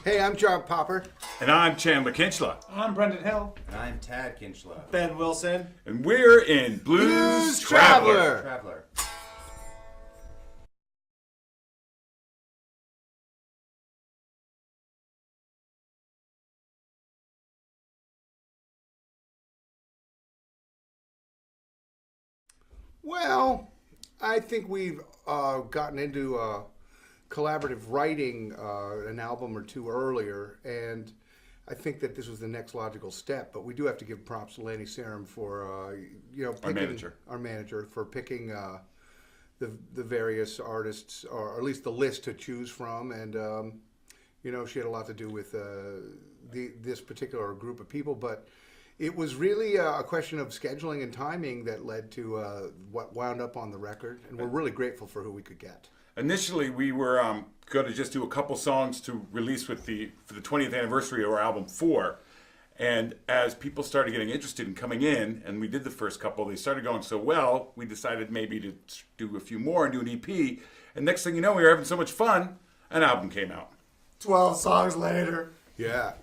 Hey, I'm John Popper. And I'm Chandler Kinchla. I'm Brendan Hill. And I'm Tad Kinchla. Ben Wilson. And we're in Blues Traveler. Traveler. Well, I think we've gotten into collaborative writing an album or two earlier, and I think that this was the next logical step. But we do have to give props to Lanny Serum for picking, our manager for picking the various artists, or at least the list to choose from, and she had a lot to do with this particular group of people, but. It was really a question of scheduling and timing that led to what wound up on the record, and we're really grateful for who we could get. Initially, we were going to just do a couple songs to release for the 20th anniversary of our album 4. And as people started getting interested in coming in, and we did the first couple, they started going so well, we decided maybe to do a few more and do an EP. And next thing you know, we were having so much fun, an album came out. 12 songs later. Yeah.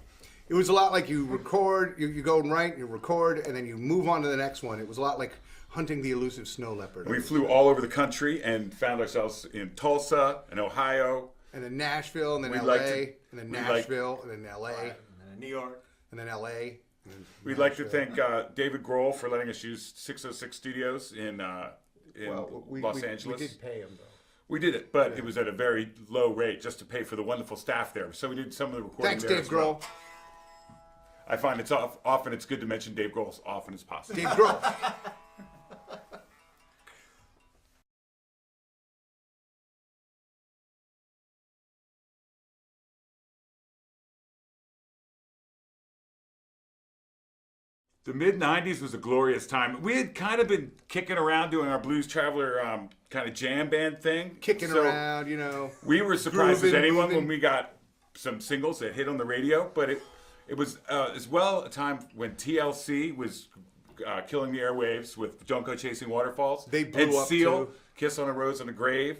It was a lot like you record, you go and write, you record, and then you move on to the next one. It was a lot like hunting the elusive snow leopard. We flew all over the country and found ourselves in Tulsa and Ohio. And then Nashville, and then LA, and then Nashville, and then LA. And then New York. And then LA. And then We'd like to thank David Grohl for letting us use 606 Studios in Los Angeles. We did pay him, though. We did it, but it was at a very low rate just to pay for the wonderful staff there. So we did some of the recording Thanks, there Dave as well. Grohl. I find often it's good to mention Dave Grohl as often as possible. Dave Grohl. The mid-'90s was a glorious time. We had kind of been kicking around doing our Blues Traveler kind of jam band thing. Kicking around, We were surprised as anyone moving. when we got some singles that hit on the radio, but it was as well a time when TLC was killing the airwaves with Don't Go Chasing Waterfalls. They blew up, Seal, too. Kiss on a Rose and a Grave.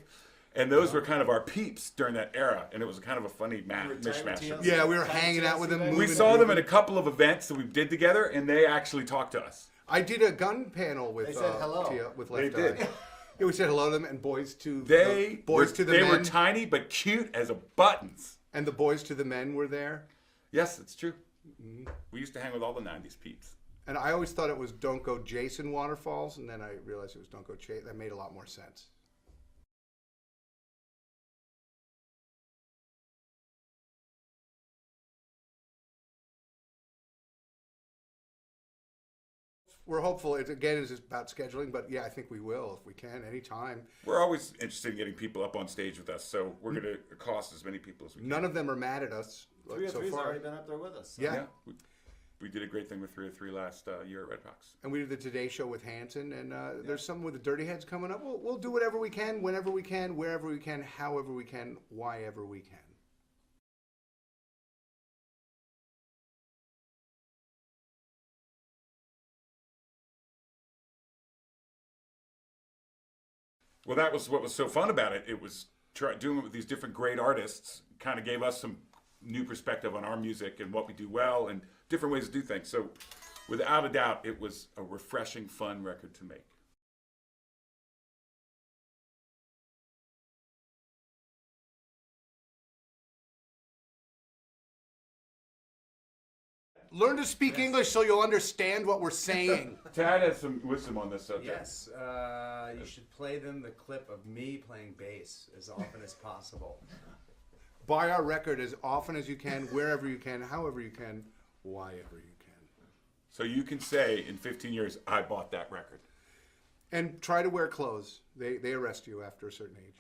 And those were kind of our peeps during that era. And it was kind of a funny mishmash. Yeah, we were hanging out with them. We saw them at a couple of events that we did together, and they actually talked to us. I did a gun panel with They said hello. with Left They did. Eye. Yeah, we said hello to them, and boys to They the they men, were tiny but cute as a buttons. and the boys to the men were there. Yes, it's true. We used to hang with all the 90s peeps. And I always thought it was Don't Go Jason Waterfalls, and then I realized it was Don't Go Chase. That made a lot more sense. We're hopeful. It again is about scheduling, but yeah, I think we will if we can anytime. We're always interested in getting people up on stage with us, so we're going to accost as many people as we can. None of them are mad at us so 303's far. already been up there with us. So. Yeah. We did a great thing with 303 last year at Red Rocks. And we did the Today Show with Hanson, and there's something with the Dirty Heads coming up. We'll do whatever we can, whenever we can, wherever we can, however we can, whyever we can. Well, that was what was so fun about it. It was doing it with these different great artists, kind of gave us some new perspective on our music and what we do well and different ways to do things. So without a doubt, it was a refreshing, fun record to make. Learn to speak English so you'll understand what we're saying. Tad has some wisdom on this subject. Yes, you should play them the clip of me playing bass as often as possible. Buy our record as often as you can, wherever you can, however you can, whyever you can. So you can say in 15 years, I bought that record. And try to wear clothes. They arrest you after a certain age.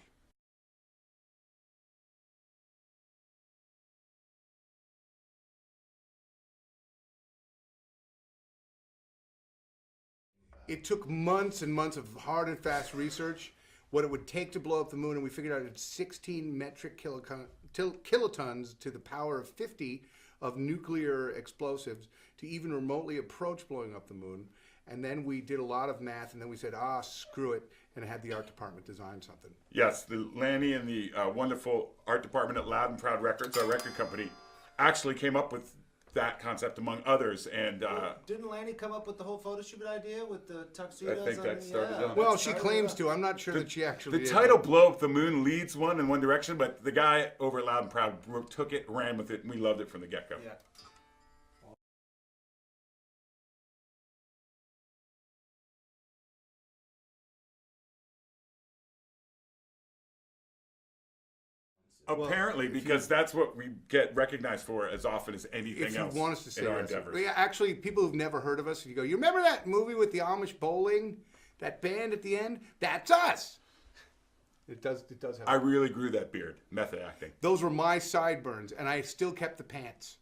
It took months and months of hard and fast research, what it would take to blow up the moon, and we figured out it's 16 metric kilotons to the power of 50 of nuclear explosives to even remotely approach blowing up the moon. And then we did a lot of math, and then we said, screw it, and had the art department design something. Yes, the Lanny and the wonderful art department at Loud and Proud Records, our record company, actually came up with that concept among others, and Didn't Lanny come up with the whole photo shoot idea with the tuxedos? I think that started it. Well, she claims to. I'm not sure that she actually the did. title "Blow Up the Moon" leads one in one direction, but the guy over at Loud and Proud took it, ran with it, and we loved it from the get-go. Yeah. Apparently, because that's what we get recognized for as often as anything If you else want us to say in our yes. endeavors. Yeah, actually, people who've never heard of us, if you go, you remember that movie with the Amish bowling, that band at the end? That's us. It does have. I really grew that beard, method acting. Those were my sideburns, and I still kept the pants.